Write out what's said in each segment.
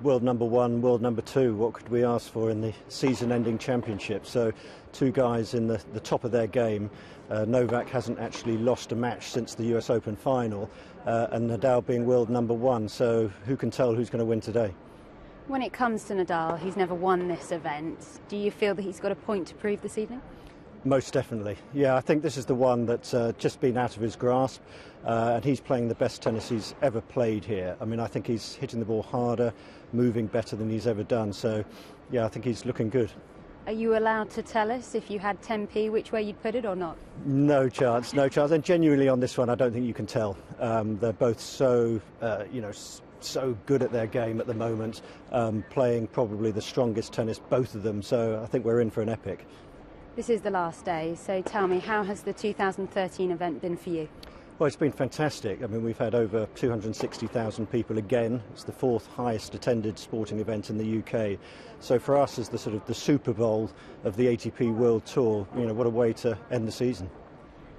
World number one, world number two, what could we ask for in the season-ending championship? So two guys in the top of their game. Novak hasn't actually lost a match since the US Open final, and Nadal being world number one, so who can tell who's going to win today? When it comes to Nadal, he's never won this event. Do you feel that he's got a point to prove this evening? Most definitely. Yeah, I think this is the one that's just been out of his grasp, and he's playing the best tennis he's ever played here. I mean, I think he's hitting the ball harder, moving better than he's ever done. So, yeah, I think he's looking good. Are you allowed to tell us, if you had 10p, which way you'd put it or not? No chance, no chance. And genuinely on this one, I don't think you can tell. They're both so, so good at their game at the moment, playing probably the strongest tennis, both of them. So I think we're in for an epic. This is the last day, so tell me, how has the 2013 event been for you? Well, it's been fantastic. I mean, we've had over 260,000 people again. It's the fourth highest attended sporting event in the UK. So for us, as the sort of the Super Bowl of the ATP World Tour, what a way to end the season.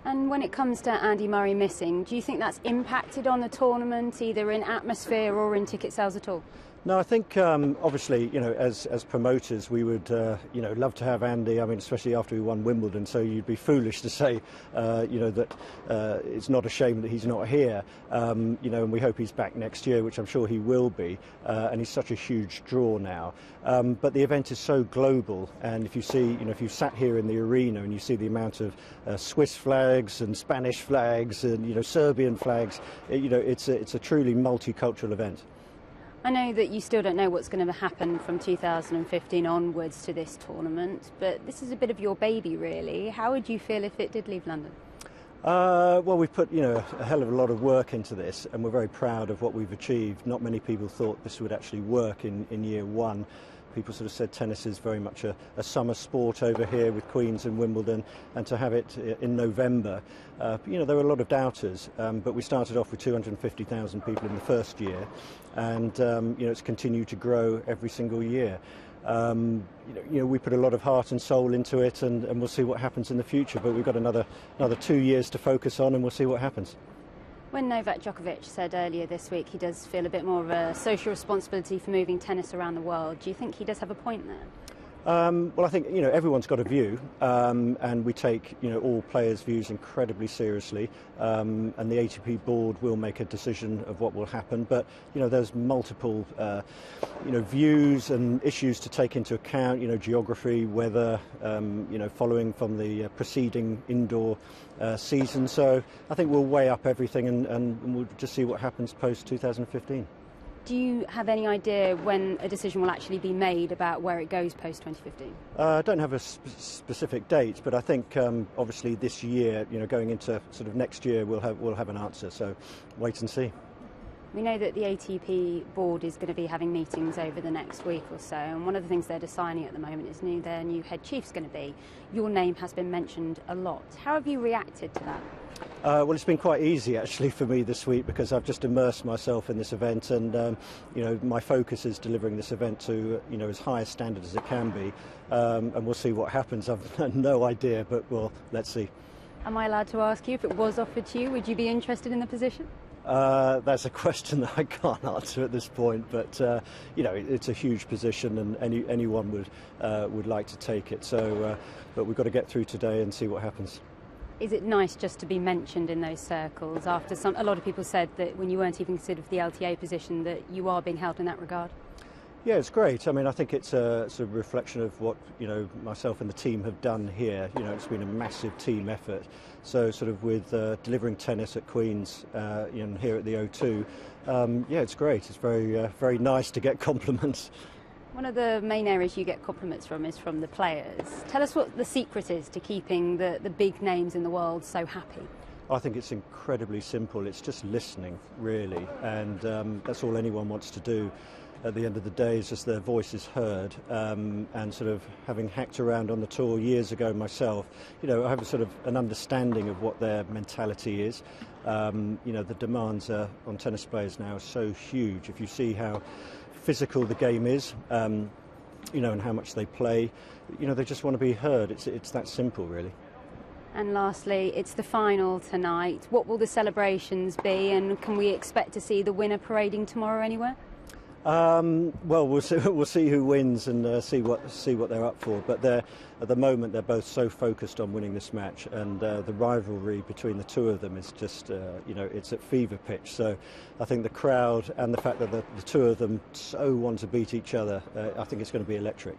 And when it comes to Andy Murray missing, do you think that's impacted on the tournament, either in atmosphere or in ticket sales at all? No, I think obviously, as promoters, we would, love to have Andy. I mean, especially after we won Wimbledon. So you'd be foolish to say, that it's not a shame that he's not here. And we hope he's back next year, which I'm sure he will be. And he's such a huge draw now. But the event is so global. And if you see, if you sat here in the arena and you see the amount of Swiss flags and Spanish flags and Serbian flags, it's a truly multicultural event. I know that you still don't know what's going to happen from 2015 onwards to this tournament, but this is a bit of your baby, really. How would you feel if it did leave London? Well, we've put a hell of a lot of work into this, and we're very proud of what we've achieved. Not many people thought this would actually work in year one. People sort of said tennis is very much a summer sport over here with Queen's and Wimbledon, and to have it in November, there were a lot of doubters, but we started off with 250,000 people in the first year, and it's continued to grow every single year. We put a lot of heart and soul into it, and we'll see what happens in the future, but we've got another 2 years to focus on, and we'll see what happens. When Novak Djokovic said earlier this week he does feel a bit more of a social responsibility for moving tennis around the world, do you think he does have a point there? Well, I think everyone's got a view, and we take all players' views incredibly seriously, and the ATP board will make a decision of what will happen. But there's multiple views and issues to take into account. Geography, weather, following from the preceding indoor season. So I think we'll weigh up everything, and we'll just see what happens post 2015. Do you have any idea when a decision will actually be made about where it goes post 2015? I don't have a specific date, but I think obviously this year, going into sort of next year, we'll have an answer. So wait and see. We know that the ATP board is going to be having meetings over the next week or so, and one of the things they're deciding at the moment is who their new head chief's going to be. Your name has been mentioned a lot. How have you reacted to that? Well, it's been quite easy actually for me this week, because I've just immersed myself in this event, and my focus is delivering this event to as high a standard as it can be, and we'll see what happens. I've no idea, but let's see. Am I allowed to ask you, if it was offered to you, would you be interested in the position? That's a question that I can't answer at this point, but it's a huge position, and anyone would like to take it. So, but we've got to get through today and see what happens. Is it nice just to be mentioned in those circles after a lot of people said that when you weren't even considered for the LTA position that you are being held in that regard? Yeah, it's great. I mean, I think it's a sort of reflection of what myself and the team have done here. It's been a massive team effort. So sort of with delivering tennis at Queen's and here at the O2, it's great. It's very nice to get compliments. One of the main areas you get compliments from is from the players. Tell us what the secret is to keeping the big names in the world so happy. I think it's incredibly simple. It's just listening, really, and that's all anyone wants to do. At the end of the day, is just their voice is heard, and sort of having hacked around on the tour years ago myself, I have a sort of an understanding of what their mentality is. The demands on tennis players now are so huge. If you see how physical the game is, and how much they play, they just want to be heard. It's that simple, really. And lastly, it's the final tonight. What will the celebrations be, and can we expect to see the winner parading tomorrow anywhere? Well, we'll see who wins and see what they're up for. But at the moment they're both so focused on winning this match, and the rivalry between the two of them is just it's at fever pitch. So I think the crowd and the fact that the two of them so want to beat each other, I think it's going to be electric.